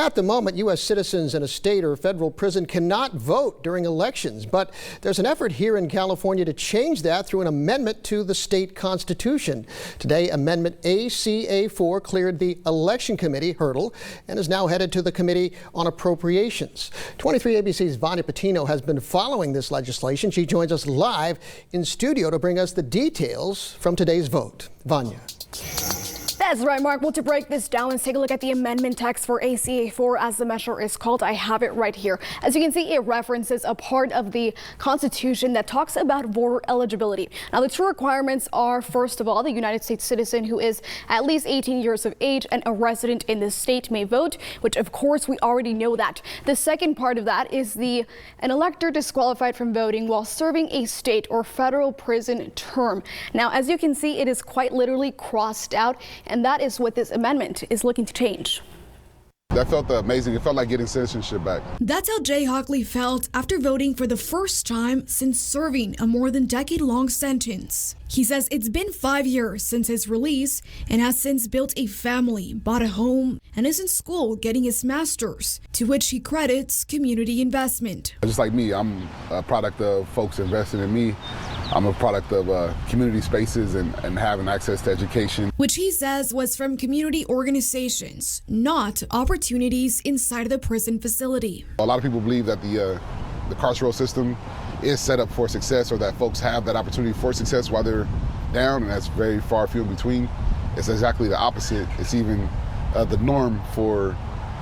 At the moment, U.S. citizens in a state or federal prison cannot vote during elections, but there's an effort here in California to change that through an amendment to the state constitution. Today, Amendment ACA4 cleared the Election Committee hurdle and is now headed to the Committee on Appropriations. 23 ABC's Vania Patino has been following this legislation. She joins us live in studio to bring us the details from today's vote. Vania. That's right, Mark. Well, to break this down, let's take a look at the amendment text for ACA4, as the measure is called. I have it right here. As you can see, it references a part of the Constitution that talks about voter eligibility. Now, the two requirements are, first of all, the United States citizen who is at least 18 years of age and a resident in the state may vote, which, of course, we already know that. The second part of that is an elector disqualified from voting while serving a state or federal prison term. Now, as you can see, it is quite literally crossed out, and that is what this amendment is looking to change. That felt amazing. It felt like getting citizenship back. That's how Jay Hockley felt after voting for the first time since serving a more than decade-long sentence. He says it's been 5 years since his release and has since built a family, bought a home, and is in school getting his master's, to which he credits community investment. Just like me, I'm a product of folks investing in me. I'm a product of community spaces and having access to education. Which he says was from community organizations, not opportunities inside of the prison facility. A lot of people believe that the carceral system is set up for success, or that folks have that opportunity for success while they're down, and that's very far few in between. It's exactly the opposite. It's even the norm for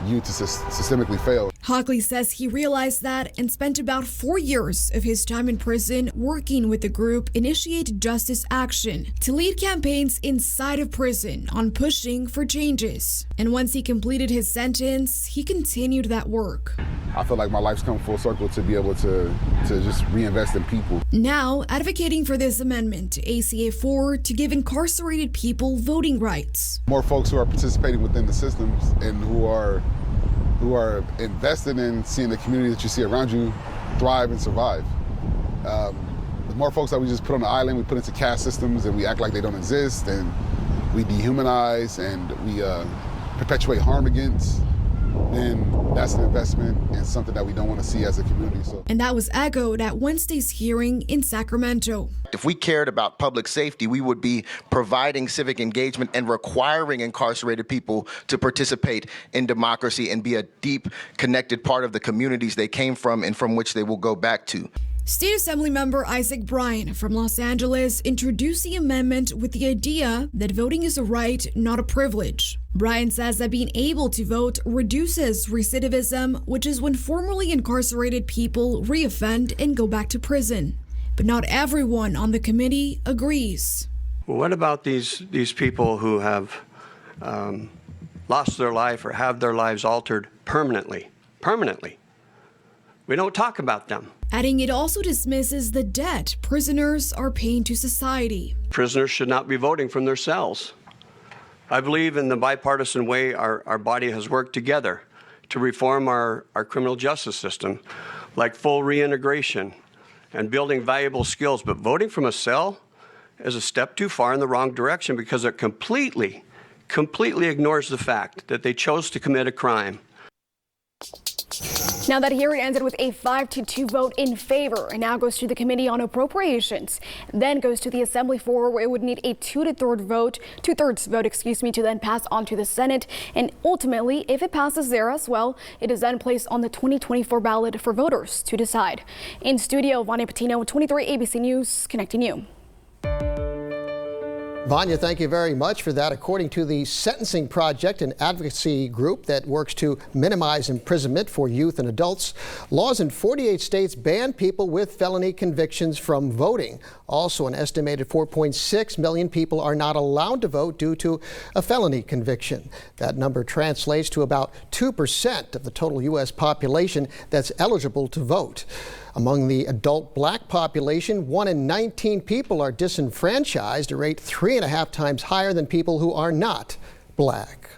you to systemically fail. Hockley says he realized that and spent about 4 years of his time in prison working with the group Initiate Justice Action to lead campaigns inside of prison on pushing for changes. And once he completed his sentence, he continued that work. I feel like my life's come full circle to be able to just reinvest in people. Now advocating for this amendment to ACA4 to give incarcerated people voting rights. More folks who are participating within the systems and who are invested in seeing the community that you see around you thrive and survive. The more folks that we just put on the island, we put into caste systems and we act like they don't exist, and we dehumanize and we perpetuate harm against, then that's an investment and something that we don't want to see as a community. And that was echoed at Wednesday's hearing in Sacramento. If we cared about public safety, we would be providing civic engagement and requiring incarcerated people to participate in democracy and be a deep, connected part of the communities they came from and from which they will go back to. State Assemblymember Isaac Bryan from Los Angeles introduced the amendment with the idea that voting is a right, not a privilege. Bryan says that being able to vote reduces recidivism, which is when formerly incarcerated people reoffend and go back to prison. But not everyone on the committee agrees. Well, what about these people who have lost their life or have their lives altered permanently? Permanently. We don't talk about them. Adding it also dismisses the debt prisoners are paying to society. Prisoners should not be voting from their cells. I believe in the bipartisan way our body has worked together to reform our criminal justice system, like full reintegration and building valuable skills. But voting from a cell is a step too far in the wrong direction because it completely ignores the fact that they chose to commit a crime. Now that hearing ended with a 5-2 vote in favor, and now goes to the Committee on Appropriations, then goes to the Assembly floor, where it would need a two-thirds vote, to then pass on to the Senate. And ultimately, if it passes there as well, it is then placed on the 2024 ballot for voters to decide. In studio, Vania Patino, 23 ABC News, connecting you. Vania, thank you very much for that. According to the Sentencing Project, an advocacy group that works to minimize imprisonment for youth and adults, laws in 48 states ban people with felony convictions from voting. Also, an estimated 4.6 million people are not allowed to vote due to a felony conviction. That number translates to about 2% of the total U.S. population that's eligible to vote. Among the adult black population, 1 in 19 people are disenfranchised, a rate 3.5 times higher than people who are not black.